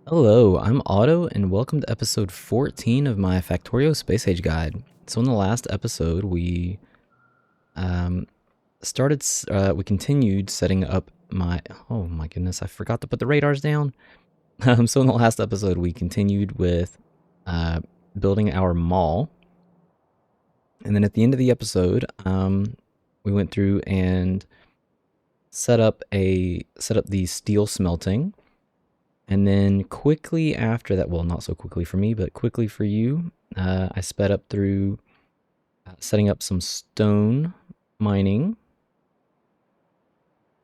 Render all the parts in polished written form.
Hello, I'm Otto, and welcome to episode 14 of my Factorio Space Age Guide. So in the last episode, we um, we continued setting up oh my goodness, I forgot to put the radars down. So in the last episode, we continued with uh, building our mall. And then at the end of the episode, we went through and set up the steel smelting. And then quickly after that, well, not so quickly for me, but quickly for you, I sped up through setting up some stone mining.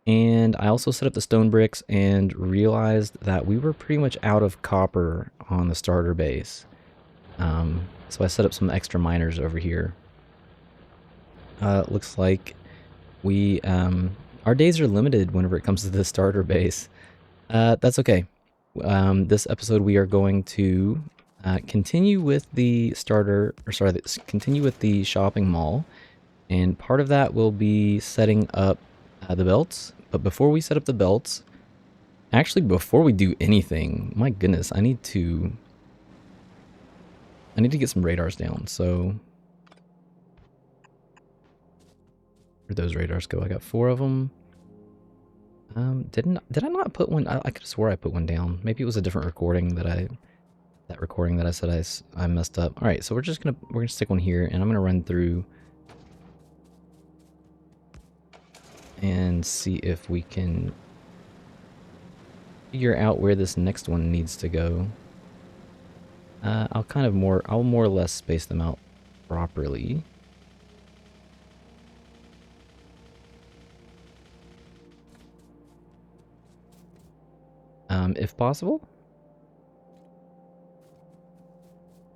And I also set up the stone bricks and realized that we were pretty much out of copper on the starter base. So I set up some extra miners over here. Looks like our days are limited whenever it comes to the starter base. That's okay. This episode we are going to continue with the continue with the shopping mall, and part of that will be setting up the belts. But before we set up the belts, actually before we do anything, my goodness, I need to get some radars down. So where'd those radars go? I got 4 of them. Did I not put one? I could have swore I put one down. Maybe it was a different recording that recording that I said I messed up. All right, so we're gonna stick one here, and I'm gonna run through and see if we can figure out where this next one needs to go. I'll more or less space them out properly. If possible.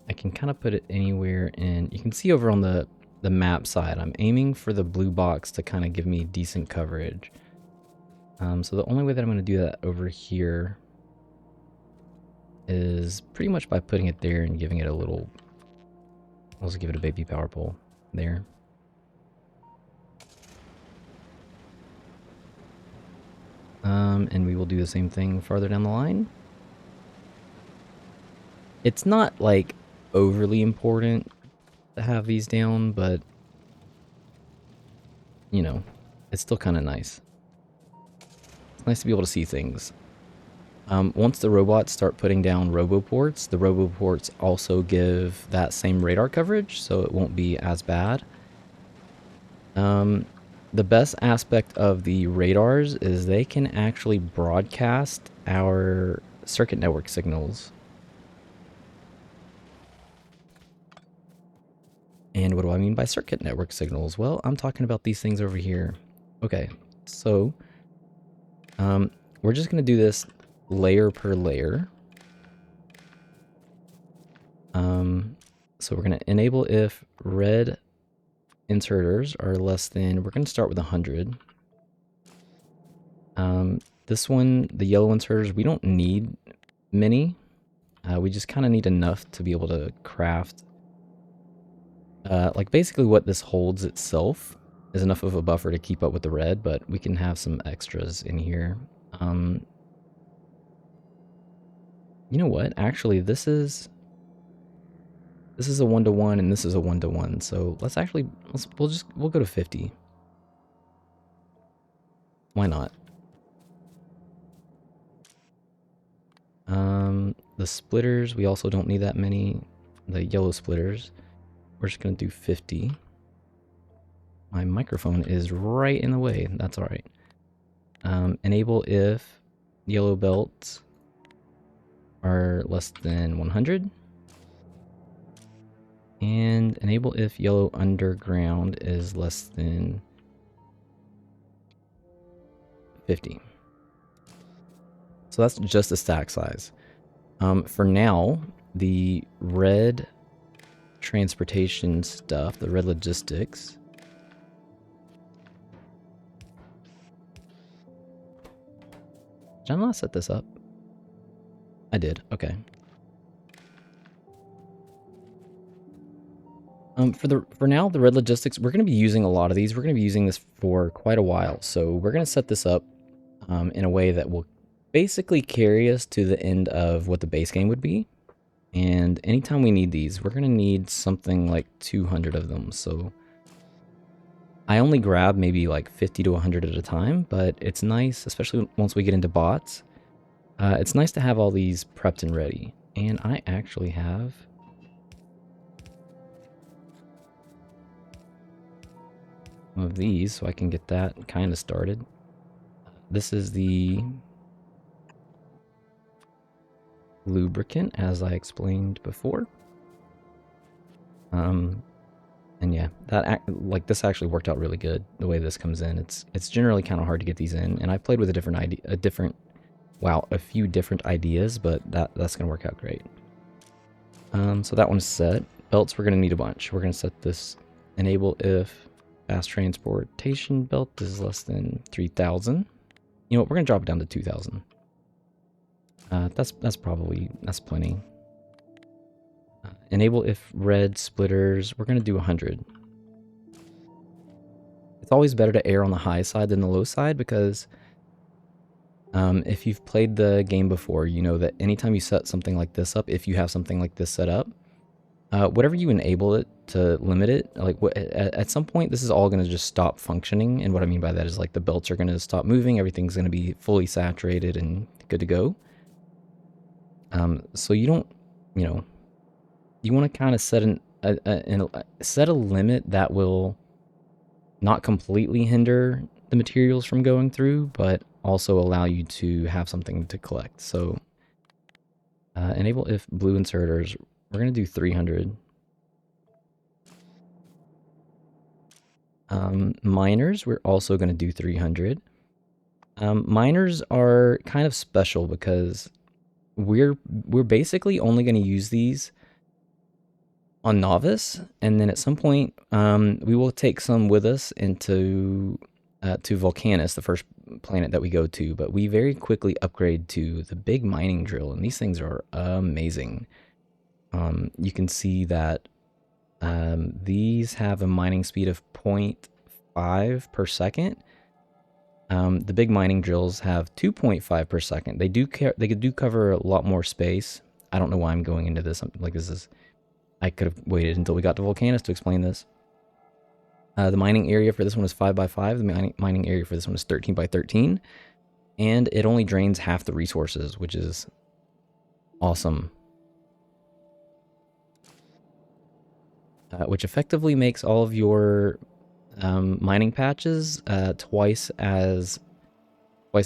I can kind of put it anywhere, and you can see over on the map side, I'm aiming for the blue box to kind of give me decent coverage. So the only way that I'm going to do that over here is pretty much by putting it there and giving it a little, I'll just give it a baby power pole there. And we will do the same thing farther down the line. It's not like overly important to have these down, but you know, it's still kind of nice. It's nice to be able to see things. Once the robots start putting down roboports, the roboports also give that same radar coverage, so it won't be as bad. The best aspect of the radars is they can actually broadcast our circuit network signals. And what do I mean by circuit network signals? Well, I'm talking about these things over here. Okay, so we're just going to do this layer per layer. So we're going to enable if red inserters are less than, we're going to start with 100. This one, the yellow inserters, we don't need many. We just kind of need enough to be able to craft. Like basically what this holds itself is enough of a buffer to keep up with the red, but we can have some extras in here. You know what? Actually, this is a 1-to-1 and this is a 1-to-1. So we'll go to 50. Why not? The splitters, we also don't need that many. The yellow splitters, we're just gonna do 50. My microphone is right in the way. That's all right. Enable if yellow belts are less than 100. And enable if yellow underground is less than 50. So that's just the stack size. For now, the red transportation stuff, the red logistics, did I not set this up? I did, okay. For now, the red logistics, we're going to be using a lot of these. We're going to be using this for quite a while. So we're going to set this up in a way that will basically carry us to the end of what the base game would be. And anytime we need these, we're going to need something like 200 of them. So I only grab maybe like 50 to 100 at a time, but it's nice, especially once we get into bots. It's nice to have all these prepped and ready. And I actually have some of these, so I can get that kind of started. This is the lubricant, as I explained before. And yeah, this actually worked out really good. The way this comes in, it's generally kind of hard to get these in, and I played with a few different ideas, but that's gonna work out great. So that one's set. Belts, we're gonna need a bunch. We're gonna set this enable if fast transportation belt is less than 3,000. You know what? We're gonna drop it down to 2,000. That's plenty. Enable if red splitters, we're going to do 100. It's always better to err on the high side than the low side because if you've played the game before, you know that anytime you set something like this up, if you have something like this set up, whatever you enable it to limit it, like at some point this is all going to just stop functioning. And what I mean by that is like the belts are going to stop moving, everything's going to be fully saturated and good to go. So you don't, you know, you want to kind of set a limit that will not completely hinder the materials from going through, but also allow you to have something to collect. So enable if blue inserters, we're going to do 300. Miners, we're also going to do 300. Miners are kind of special because we're basically only going to use these on novice, and then at some point we will take some with us into to Volcanus, the first planet that we go to, but we very quickly upgrade to the big mining drill, and these things are amazing. You can see that these have a mining speed of 0.5 per second. The big mining drills have 2.5 per second. They do cover a lot more space. I don't know why I'm going into this. I could have waited until we got to Volcanus to explain this. The mining area for this one is 5 by 5. The mining area for this one is 13 by 13. And it only drains half the resources, which is awesome. Which effectively makes all of your mining patches twice as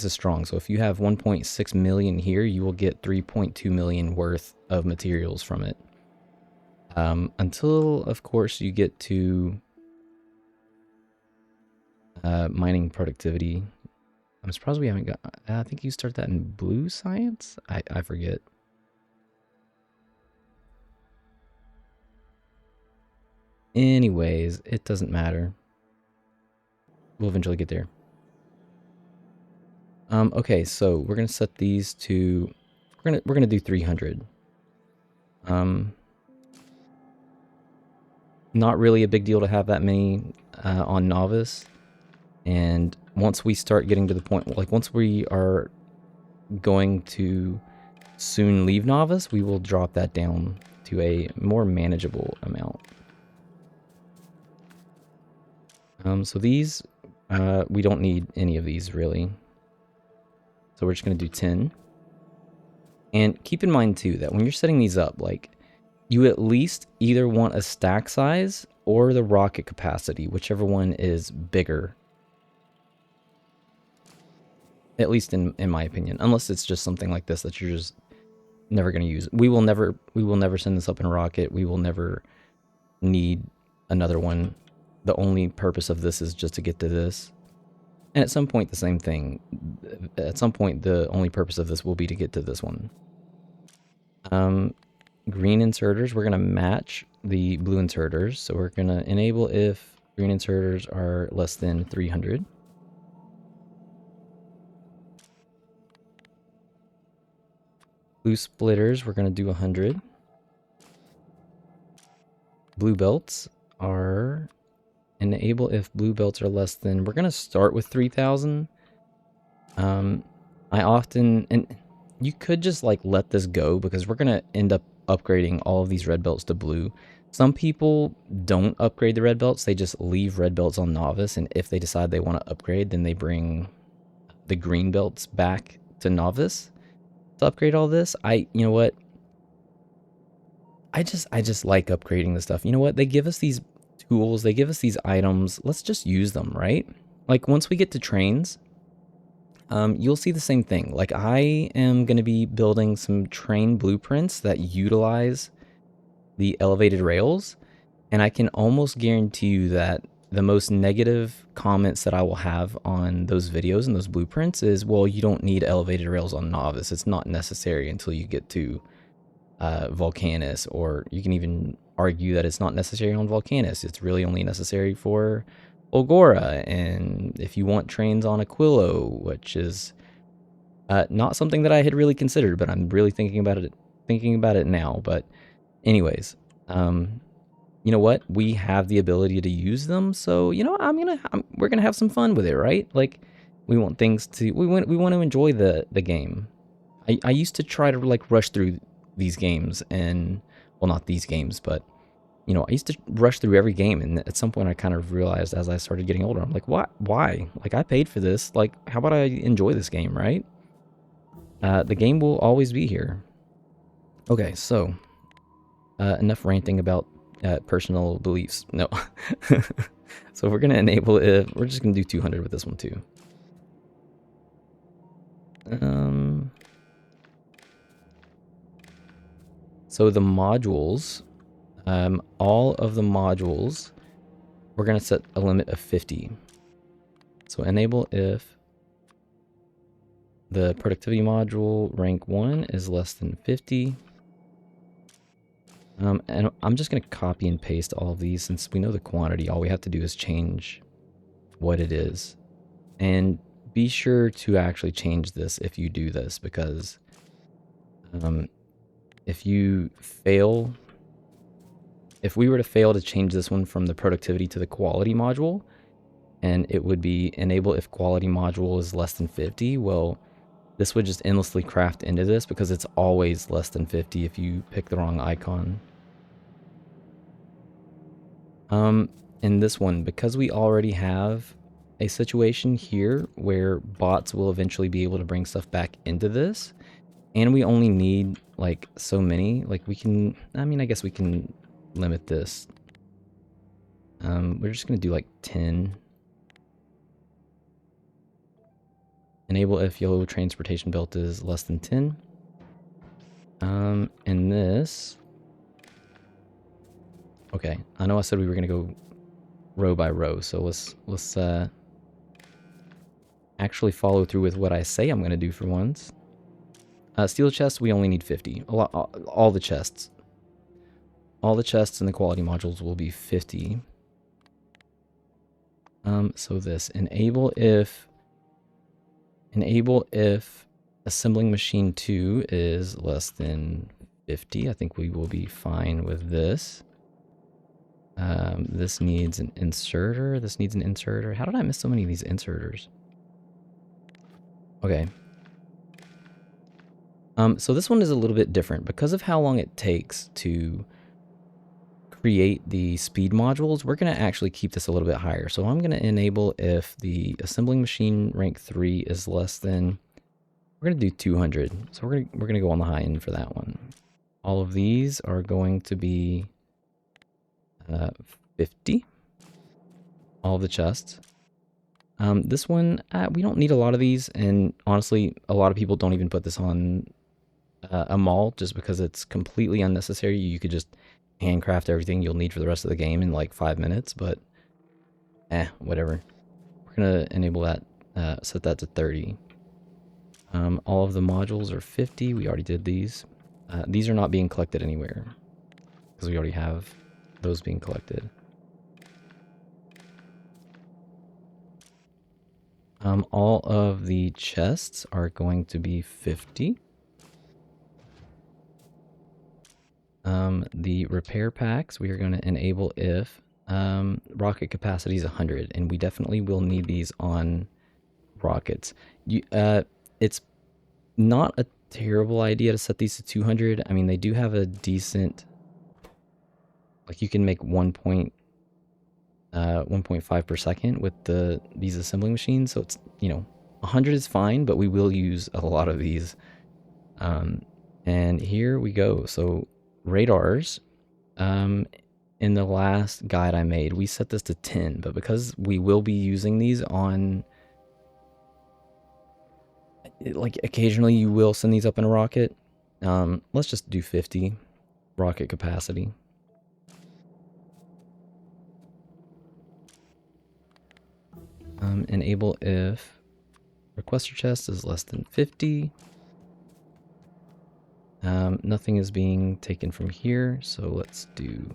strong. So if you have 1.6 million here, you will get 3.2 million worth of materials from it. Until, of course, you get to mining productivity. I'm surprised we haven't got... I think you start that in blue science? I forget. Anyways, it doesn't matter. We'll eventually get there. Okay, so we're gonna set these to... We're gonna do 300. Not really a big deal to have that many on novice, and once we start getting to the point, like once we are going to soon leave novice, we will drop that down to a more manageable amount. So these, we don't need any of these really, so we're just going to do 10. And keep in mind too that when you're setting these up, like, you at least either want a stack size or the rocket capacity, whichever one is bigger. At least in my opinion, unless it's just something like this that you're just never going to use. We will never send this up in a rocket. We will never need another one. The only purpose of this is just to get to this. And at some point, the same thing. At some point, the only purpose of this will be to get to this one. Green inserters, we're going to match the blue inserters. So we're going to enable if green inserters are less than 300. Blue splitters, we're going to do 100. Blue belts are enable if blue belts are less than, we're going to start with 3,000. I often, and you could just like let this go because we're going to end up upgrading all of these red belts to blue. Some people don't upgrade the red belts. They just leave red belts on novice. And if they decide they want to upgrade, then they bring the green belts back to novice to upgrade all this. You know what? I just like upgrading the stuff. You know what? They give us these tools, they give us these items. Let's just use them, right? Like once we get to trains, you'll see the same thing. Like I am going to be building some train blueprints that utilize the elevated rails, and I can almost guarantee you that the most negative comments that I will have on those videos and those blueprints is, well, you don't need elevated rails on novice. It's not necessary until you get to Volcanus, or you can even argue that it's not necessary on Volcanus. It's really only necessary for Olgora, and if you want trains on Aquilo, which is not something that I had really considered, but I'm really thinking about it now. But anyways, you know what? We have the ability to use them, so you know we're gonna have some fun with it, right? Like we want things to we want to enjoy the game. I used to try to like rush through these games, and well, not these games, but you know, I used to rush through every game, and at some point I kind of realized as I started getting older, I'm like, what? Why? Like I paid for this. Like, how about I enjoy this game, right? The game will always be here. Okay, so enough ranting about personal beliefs. No. So we're gonna enable it. We're just gonna do 200 with this one too. So the modules, all of the modules, we're gonna set a limit of 50. So enable if the productivity module rank 1 is less than 50. And I'm just going to copy and paste all of these since we know the quantity. All we have to do is change what it is. And be sure to actually change this if you do this, because if you fail, if we were to fail to change this one from the productivity to the quality module, and it would be enable if quality module is less than 50, well, this would just endlessly craft into this because it's always less than 50 if you pick the wrong icon. In this one, because we already have a situation here where bots will eventually be able to bring stuff back into this, and we only need like so many, like we can, I mean, I guess we can limit this. We're just gonna do like 10. Enable if yellow transportation belt is less than 10. And this, okay, I know I said we were gonna go row by row, so let's actually follow through with what I say I'm gonna do for once. Steel chests, we only need 50. All the chests. All the chests in the quality modules will be 50. So this, enable if assembling machine 2 is less than 50. I think we will be fine with this. This needs an inserter. This needs an inserter. How did I miss so many of these inserters? Okay. So this one is a little bit different because of how long it takes to create the speed modules. We're going to actually keep this a little bit higher. So I'm going to enable if the assembling machine rank 3 is less than, we're going to do 200. So we're going to go on the high end for that one. All of these are going to be 50. All of the chests. This one, we don't need a lot of these, and honestly, a lot of people don't even put this on a mall just because it's completely unnecessary. You could just handcraft everything you'll need for the rest of the game in like 5 minutes, but whatever. We're gonna enable that, set that to 30. All of the modules are 50. We already did these. These are not being collected anywhere because we already have those being collected. All of the chests are going to be 50. The repair packs, we are going to enable if rocket capacity is 100, and we definitely will need these on rockets. It's Not a terrible idea to set these to 200. I mean, they do have a decent, like you can make 1.5 per second with these assembling machines. So it's, 100 is fine, but we will use a lot of these. And here we go. So radars, in the last guide I made, we set this to 10, but because we will be using these on, like occasionally you will send these up in a rocket. Let's just do 50 rocket capacity. Enable if requester chest is less than 50. Nothing is being taken from here, so let's do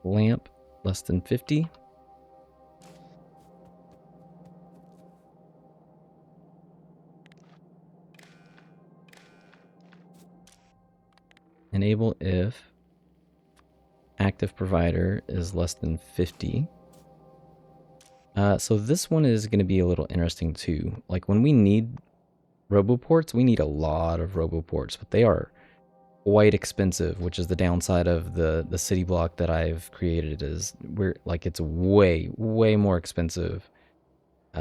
lamp less than 50. Enable if active provider is less than 50. So this one is going to be a little interesting too. Like when we need roboports, we need a lot of roboports, but they are quite expensive, which is the downside of the city block that I've created. Is it's way more expensive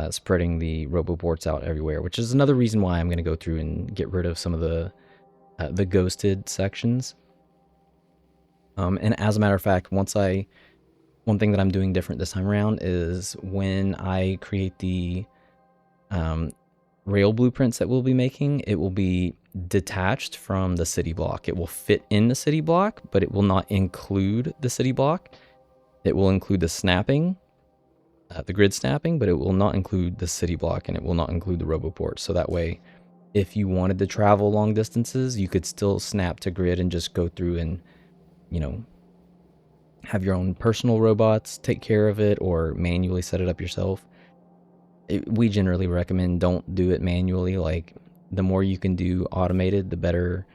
spreading the roboports out everywhere, which is another reason why I'm going to go through and get rid of some of the ghosted sections. And as a matter of fact, one thing that I'm doing different this time around is when I create the rail blueprints that we'll be making, it will be detached from the city block. It will fit in the city block, but it will not include the city block. It will include the snapping, the grid snapping, but it will not include the city block, and it will not include the roboport. So that way, if you wanted to travel long distances, you could still snap to grid and just go through and, have your own personal robots take care of it or manually set it up yourself. We generally recommend don't do it manually. Like the more you can do automated, the better.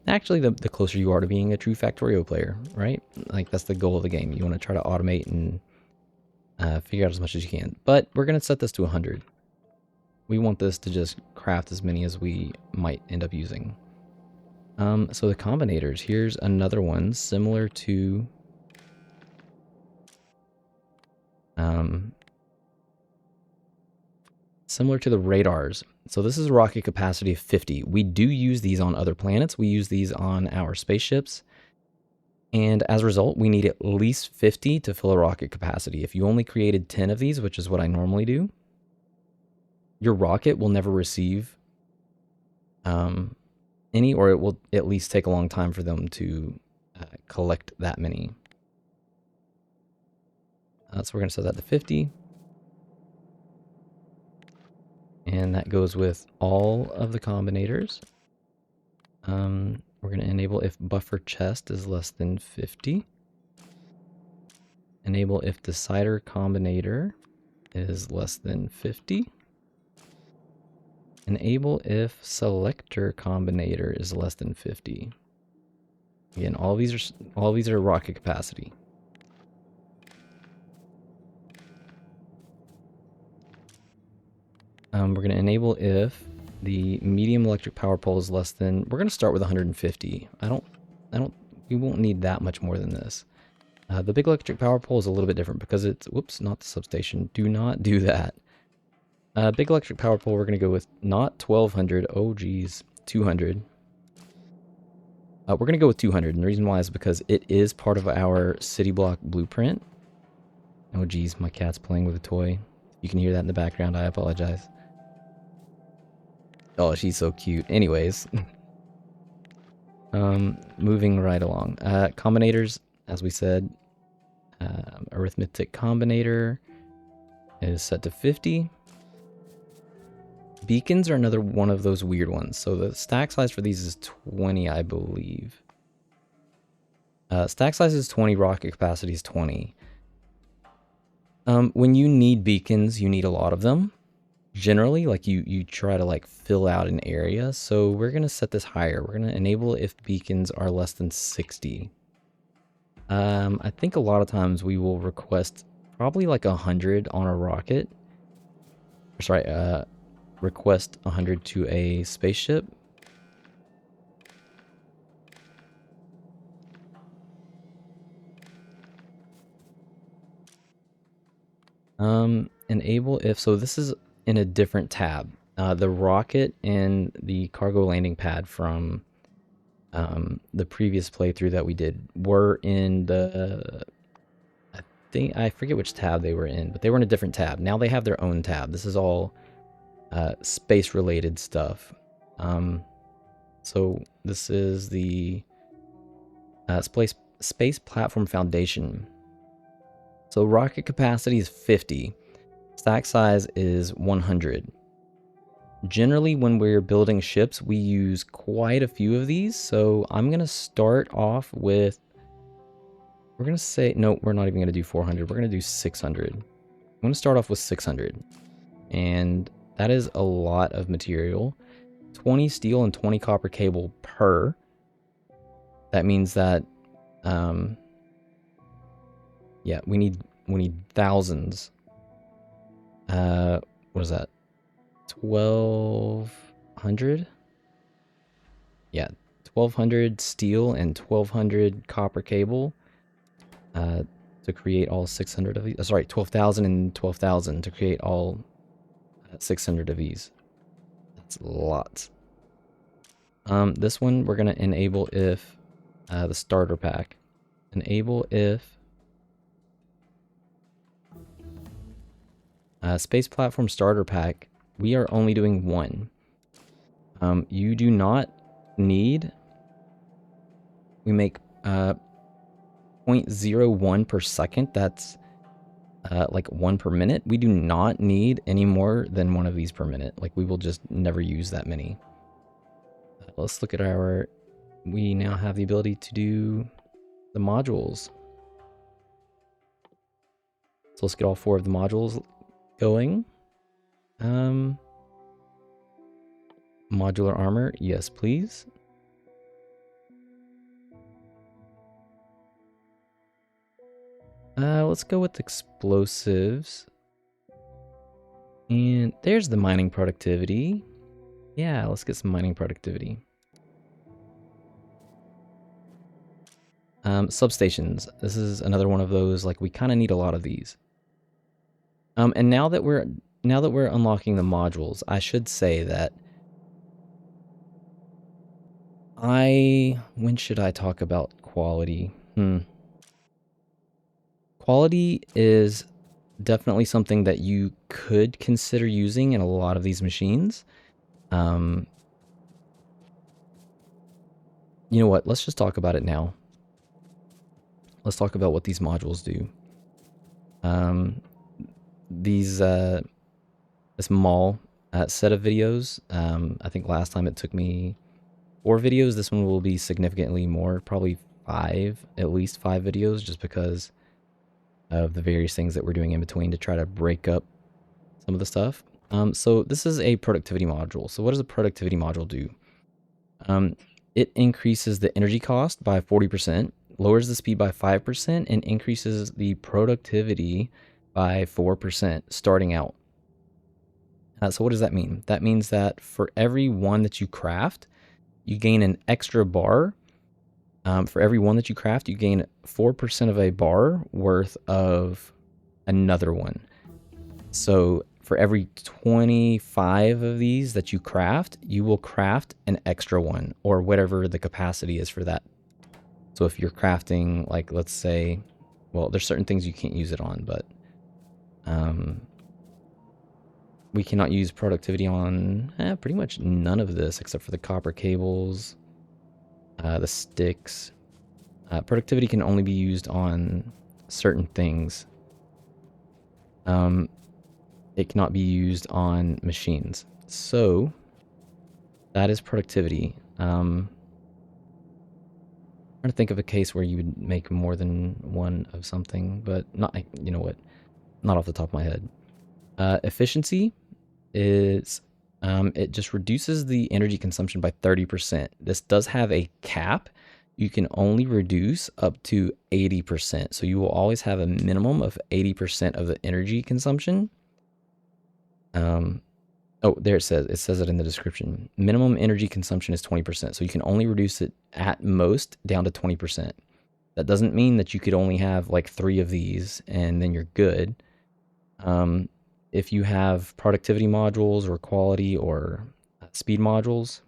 Actually, the closer you are to being a true Factorio player, right? Like that's the goal of the game. You want to try to automate and figure out as much as you can. But we're going to set this to 100. We want this to just craft as many as we might end up using. So the combinators, here's another one similar to the radars. So this is a rocket capacity of 50. We do use these on other planets. We use these on our spaceships. And as a result, we need at least 50 to fill a rocket capacity. If you only created 10 of these, which is what I normally do, your rocket will never receive any, or it will at least take a long time for them to collect that many. So we're going to set that to 50. And that goes with all of the combinators. We're going to enable if buffer chest is less than 50. Enable if decider combinator is less than 50. Enable if selector combinator is less than 50. Again, all these are rocket capacity. We're going to enable if the medium electric power pole is less than. We're going to start with 150. We won't need that much more than this. The big electric power pole is a little bit different because it's, whoops, not the substation. Do not do that. Big electric power pole, we're going to go with not 1200. Oh, geez, 200. We're going to go with 200, and the reason why is because it is part of our city block blueprint. Oh, geez, my cat's playing with a toy. You can hear that in the background. I apologize. Oh, she's so cute. Anyways, moving right along. Combinators, as we said, arithmetic combinator is set to 50. Beacons are another one of those weird ones. So the stack size for these is 20, I believe. Stack size is 20, rocket capacity is 20. When you need beacons, you need a lot of them. Generally, like you try to like fill out an area. So we're going to set this higher. We're going to enable if beacons are less than 60. I think a lot of times we will request probably like 100 on a rocket. sorry, request 100 to a spaceship. Enable if, so this is in a different tab. The rocket and the cargo landing pad from the previous playthrough that we did were in the, I forget which tab they were in, but they were in a different tab. Now they have their own tab. This is all space related stuff. So this is the space platform foundation. So rocket capacity is 50. Stack size is 100. Generally, when we're building ships, we use quite a few of these. So I'm going to start off with, we're going to say, no, we're not even going to do 400. We're going to do 600. I'm going to start off with 600. And that is a lot of material. 20 steel and 20 copper cable per. That means that, yeah, we need thousands. What is that? 1200? Yeah, 1200 steel and 1200 copper cable to create all 600 of these. Sorry, 12,000 and 12,000 to create all 600 of these. That's a lot. This one we're going to enable if the starter pack. Enable if space platform starter pack. We are only doing one. You do not need, we make 0.01 per second. That's like 1 per minute. We do not need any more than one of these per minute. Like, we will just never use that many. Let's look at our, we now have the ability to do the modules. So let's get all 4 of the modules going. Modular armor, yes please. Let's go with explosives. And there's the mining productivity. Yeah, let's get some mining productivity. Substations. This is another one of those, like, we kind of need a lot of these. And now that we're unlocking the modules, I should say that when should I talk about quality? Quality is definitely something that you could consider using in a lot of these machines. You know what? Let's just talk about it now. Let's talk about what these modules do. This mall set of videos, I think last time it took me 4 videos. This one will be significantly more, probably 5, at least 5 videos, just because of the various things that we're doing in between to try to break up some of the stuff. So this is a productivity module. So what does a productivity module do? It increases the energy cost by 40%, lowers the speed by 5%, and increases the productivity by 4% starting out. So what does that mean? That means that for every one that you craft, you gain an extra bar. For every one that you craft, you gain 4% of a bar worth of another one. So for every 25 of these that you craft, you will craft an extra one, or whatever the capacity is for that. So if you're crafting, like, let's say, well, there's certain things you can't use it on, but we cannot use productivity on pretty much none of this except for the copper cables, the sticks. Productivity can only be used on certain things. It cannot be used on machines. So that is productivity. I'm trying to think of a case where you would make more than one of something, but not, you know what, not off the top of my head. Efficiency is, it just reduces the energy consumption by 30%. This does have a cap. You can only reduce up to 80%. So you will always have a minimum of 80% of the energy consumption. Oh, there it says it in the description. Minimum energy consumption is 20%. So you can only reduce it at most down to 20%. That doesn't mean that you could only have like 3 of these and then you're good. If you have productivity modules or quality or speed modules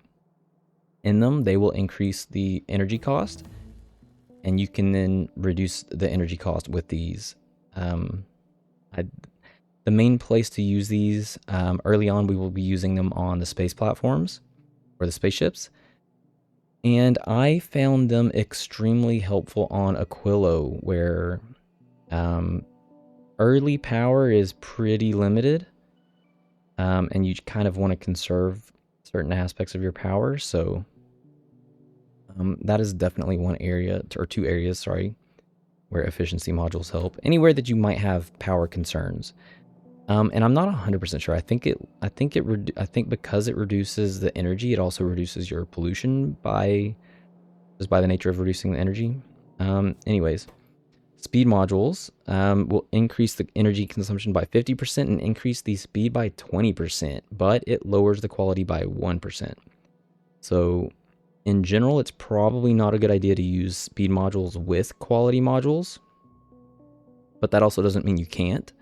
in them, they will increase the energy cost, and you can then reduce the energy cost with these. I, the main place to use these, early on, we will be using them on the space platforms or the spaceships. And I found them extremely helpful on Aquilo, where early power is pretty limited, and you kind of want to conserve certain aspects of your power. So that is definitely one area, or 2 areas, sorry, where efficiency modules help. Anywhere that you might have power concerns. And I'm not 100% sure. I think because it reduces the energy, it also reduces your pollution just by the nature of reducing the energy. Anyways, speed modules will increase the energy consumption by 50% and increase the speed by 20%, but it lowers the quality by 1%. So in general, it's probably not a good idea to use speed modules with quality modules, but that also doesn't mean you can't.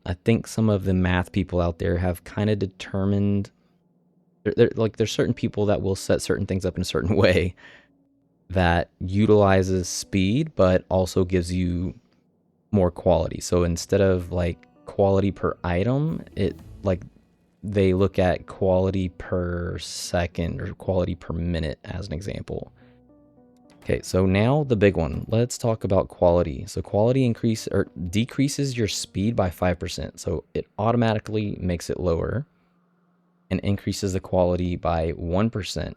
I think some of the math people out there have kind of determined, there's certain people that will set certain things up in a certain way that utilizes speed, but also gives you more quality. So instead of like quality per item, they look at quality per second or quality per minute as an example. Okay, so now the big one. Let's talk about quality. So quality decreases your speed by 5%. So it automatically makes it lower and increases the quality by 1%.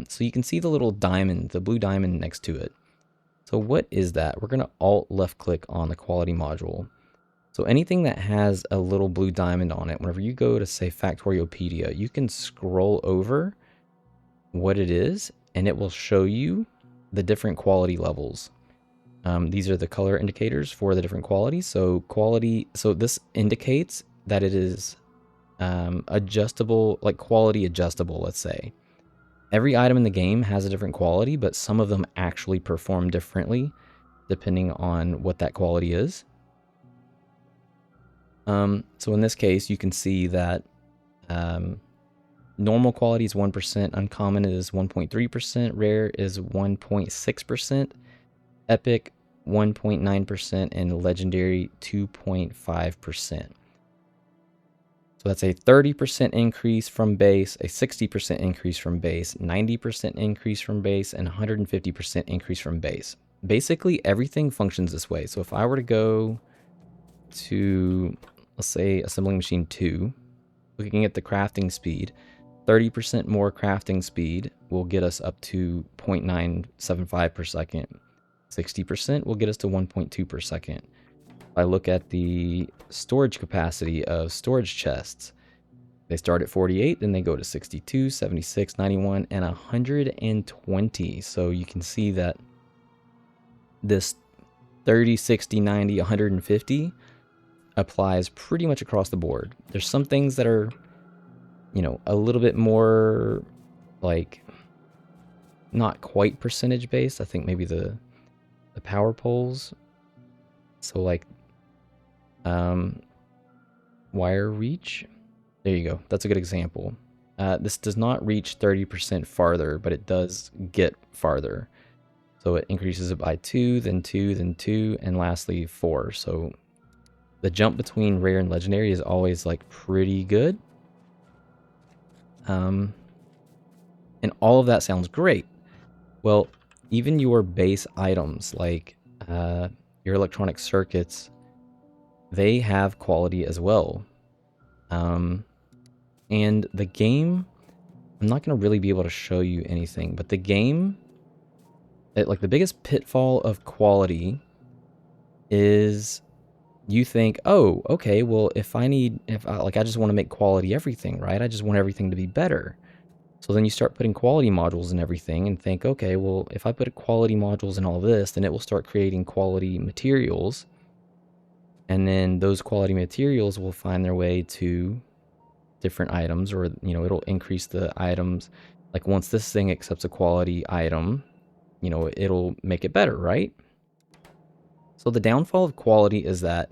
So you can see the little diamond, the blue diamond next to it. So what is that? We're going to alt left click on the quality module. So anything that has a little blue diamond on it, whenever you go to say Factoriopedia, you can scroll over what it is and it will show you the different quality levels. These are the color indicators for the different qualities. So this indicates that it is adjustable, like quality adjustable, let's say. Every item in the game has a different quality, but some of them actually perform differently depending on what that quality is. So in this case, you can see that normal quality is 1%, uncommon is 1.3%, rare is 1.6%, epic 1.9%, and legendary 2.5%. So that's a 30% increase from base, a 60% increase from base, 90% increase from base, and 150% increase from base. Basically, everything functions this way. So if I were to go to, let's say, assembling machine 2, looking at the crafting speed, 30% more crafting speed will get us up to 0.975 per second. 60% will get us to 1.2 per second. If I look at the storage capacity of storage chests, they start at 48, then they go to 62, 76, 91, and 120. So you can see that this 30, 60, 90, 150 applies pretty much across the board. There's some things that are, a little bit more like not quite percentage based. I think maybe the power poles. So like wire reach. There you go. That's a good example. This does not reach 30% farther, but it does get farther. So it increases it by 2, then 2, then 2, and lastly 4. So the jump between rare and legendary is always like pretty good. And all of that sounds great. Well, even your base items like your electronic circuits, they have quality as well. And the game, I'm not going to really be able to show you anything, but the game, like the biggest pitfall of quality is you think, oh, okay, well, I just want to make quality everything, right? I just want everything to be better. So then you start putting quality modules in everything and think, okay, well, if I put quality modules in all this, then it will start creating quality materials. And then those quality materials will find their way to different items, or, you know, it'll increase the items. Like once this thing accepts a quality item, you know, it'll make it better, right? So the downfall of quality is that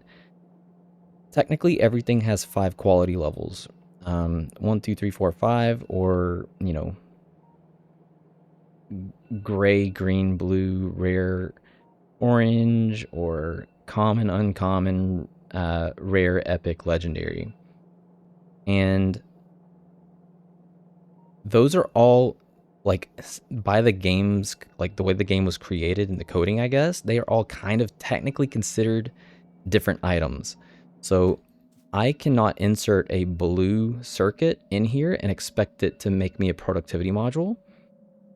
technically everything has 5 quality levels. 1, 2, 3, 4, 5, or, you know, gray, green, blue, rare, orange, or common, uncommon, rare, epic, legendary. And those are all, like, by the game's, like the way the game was created and the coding, I guess, they are all kind of technically considered different items. So I cannot insert a blue circuit in here and expect it to make me a productivity module.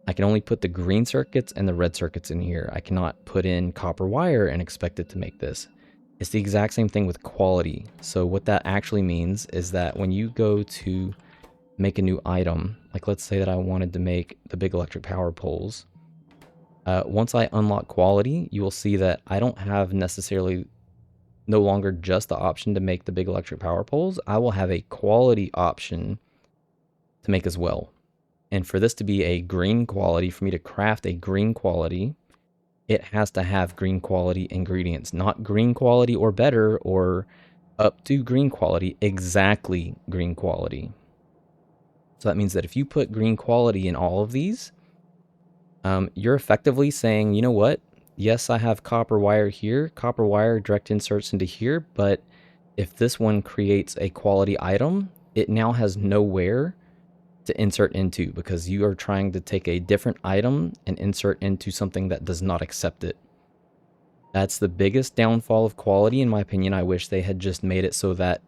I can only put the green circuits and the red circuits in here. I cannot put in copper wire and expect it to make this. It's the exact same thing with quality. So what that actually means is that when you go to make a new item, like let's say that I wanted to make the big electric power poles, once I unlock quality, you will see that I don't have necessarily no longer just the option to make the big electric power poles. I will have a quality option to make as well. And for this to be a green quality, for me to craft a green quality, it has to have green quality ingredients, not green quality or better or up to green quality, exactly green quality. So that means that if you put green quality in all of these, you're effectively saying, you know what? Yes, I have copper wire here. Copper wire direct inserts into here, but if this one creates a quality item, it now has nowhere to insert into because you are trying to take a different item and insert into something that does not accept it. That's the biggest downfall of quality, in my opinion. I wish they had just made it so that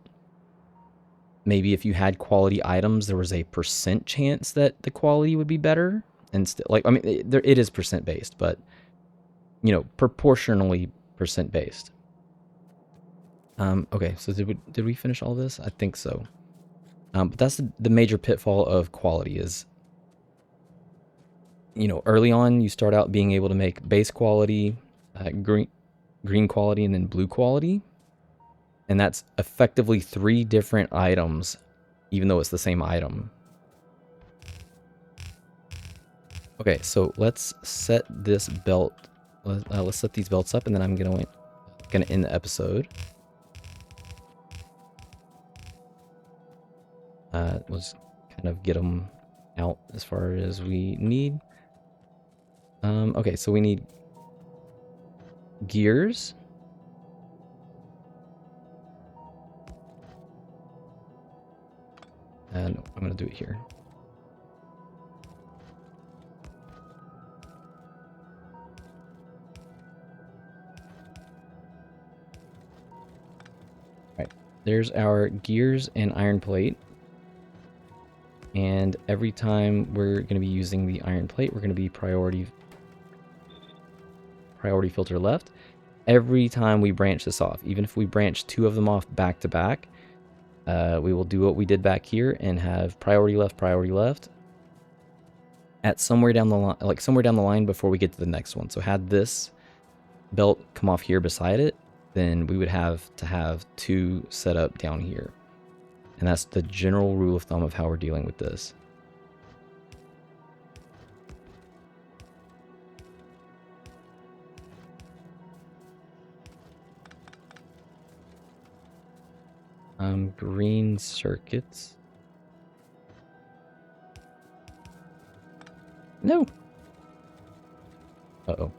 maybe if you had quality items, there was a percent chance that the quality would be better. And still, like, I mean, it is percent based, but, you know, proportionally percent based. Okay, so did we finish all this? I think so. But that's the major pitfall of quality is, you know, early on you start out being able to make base quality, green quality, and then blue quality. And that's effectively 3 different items, even though it's the same item. Okay, so let's set this belt. Let's set these belts up, and then I'm gonna end the episode. We'll just kind of get them out as far as we need. Okay, so we need gears. And I'm gonna do it here. Right, there's our gears and iron plate. And every time we're going to be using the iron plate, we're going to be priority filter left. Every time we branch this off, even if we branch 2 of them off back to back, we will do what we did back here and have priority left at somewhere down the line, like somewhere down the line before we get to the next one. So had this belt come off here beside it, then we would have to have 2 set up down here. And that's the general rule of thumb of how we're dealing with this. Green circuits. No. Uh-oh.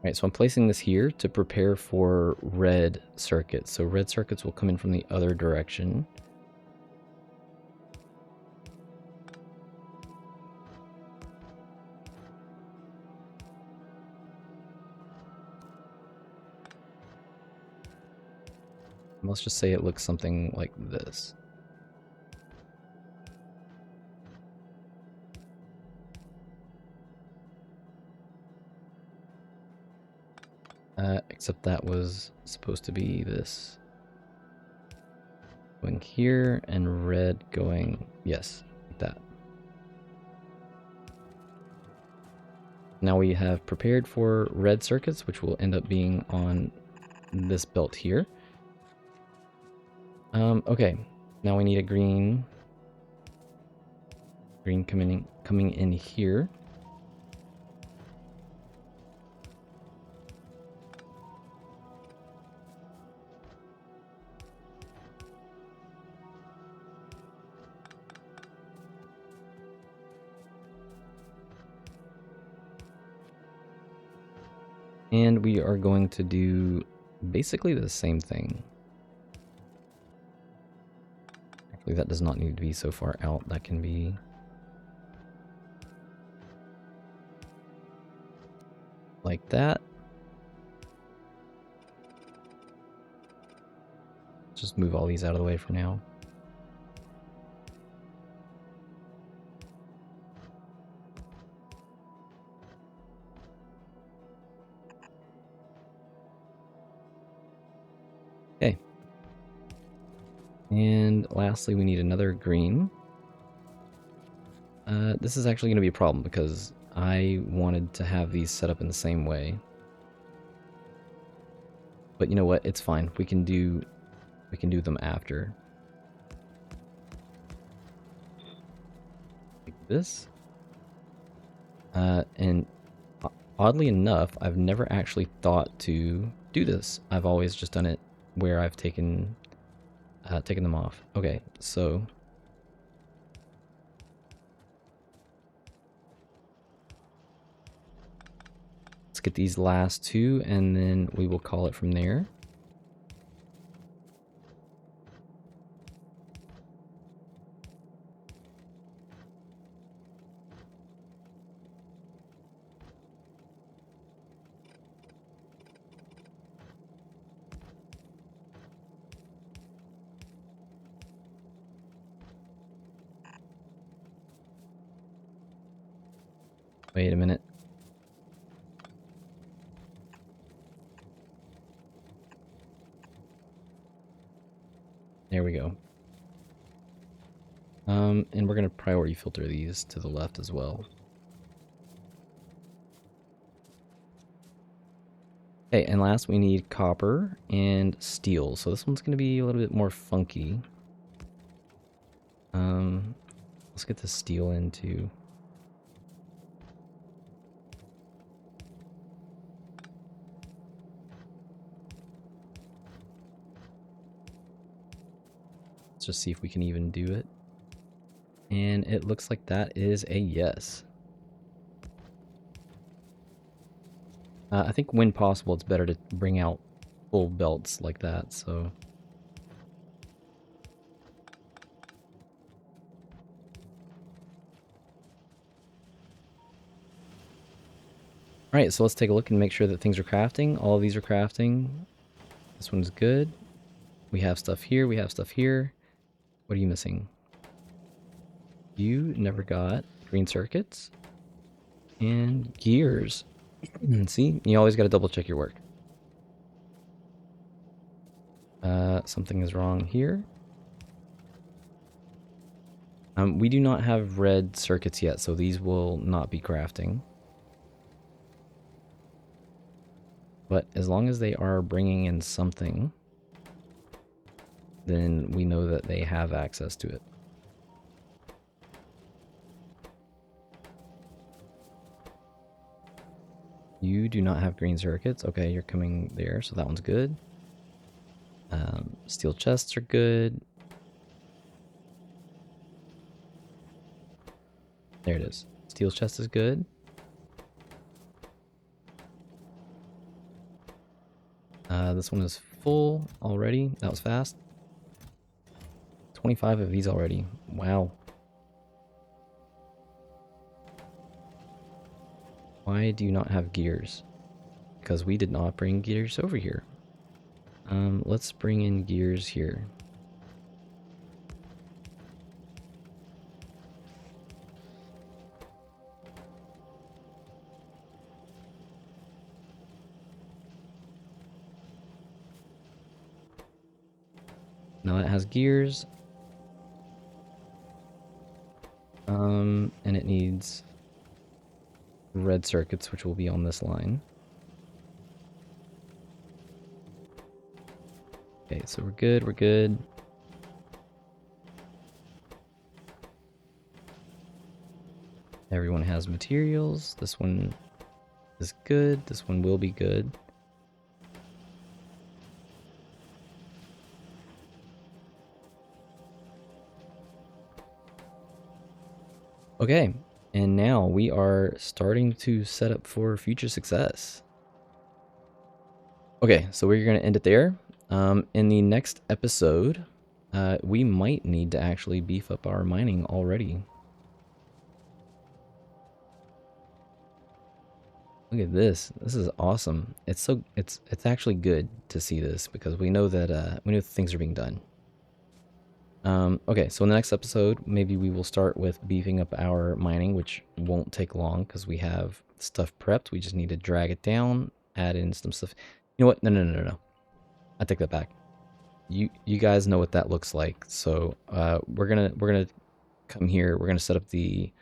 Right, so I'm placing this here to prepare for red circuits. So red circuits will come in from the other direction. Let's just say it looks something like this. Except that was supposed to be this going going here and red going, yes, like that. Now we have prepared for red circuits, which will end up being on this belt here. Okay, now we need a green. Green coming in here. And we are going to do basically the same thing. Actually, that does not need to be so far out. That can be... like that. Just move all these out of the way for now. Okay. And lastly, we need another green. This is actually going to be a problem because I wanted to have these set up in the same way. But you know what? It's fine. We can do them after. Like this. And oddly enough, I've never actually thought to do this. I've always just done it where I've taken them off. Okay, so let's get these last two, and then we will call it from there. Wait a minute. There we go. And we're going to priority filter these to the left as well. Okay, and last we need copper and steel. So this one's going to be a little bit more funky. Let's get the steel in too. Let's just see if we can even do it. And it looks like that is a yes. I think when possible, it's better to bring out full belts like that, so... Alright, so let's take a look and make sure that things are crafting. All of these are crafting. This one's good. We have stuff here, we have stuff here. What are you missing? You never got green circuits. And gears. See? You always gotta double check your work. Something is wrong here. We do not have red circuits yet, so these will not be crafting. But as long as they are bringing in something, then we know that they have access to it. You do not have green circuits. Okay, you're coming there, so that one's good. Steel chests are good. There it is. Steel chest is good. This one is full already. That was fast. 25 of these already. Wow. Why do you not have gears? Because we did not bring gears over here. Let's bring in gears here. Now that has gears. And it needs red circuits, which will be on this line. Okay, so we're good, we're good. Everyone has materials. This one is good. This one will be good. Okay, and now we are starting to set up for future success. Okay, so we're going to end it there. In the next episode, we might need to actually beef up our mining already. Look at this. This is awesome. It's actually good to see this because we know that things are being done. Okay, so in the next episode, maybe we will start with beefing up our mining, which won't take long because we have stuff prepped. We just need to drag it down, add in some stuff. You know what? No. I take that back. You guys know what that looks like. So we're gonna come here. We're gonna set up the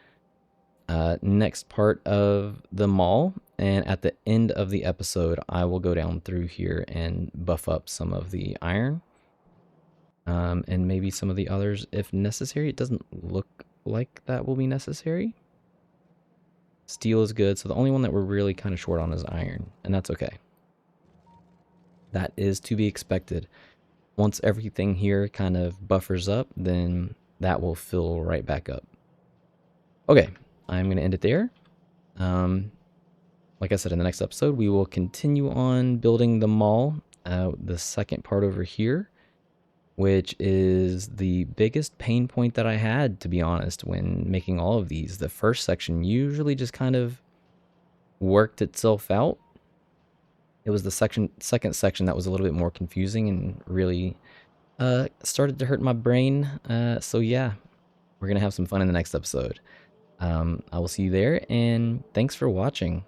next part of the mall, and at the end of the episode, I will go down through here and buff up some of the iron. And maybe some of the others if necessary. It doesn't look like that will be necessary. Steel is good, so the only one that we're really kind of short on is iron, and that's okay. That is to be expected. Once everything here kind of buffers up, then that will fill right back up. Okay, I'm going to end it there. Like I said, in the next episode, we will continue on building the mall, the second part over here, which is the biggest pain point that I had, to be honest, when making all of these. The first section usually just kind of worked itself out. It was the second section that was a little bit more confusing and really started to hurt my brain. So yeah, we're going to have some fun in the next episode. I will see you there, and thanks for watching.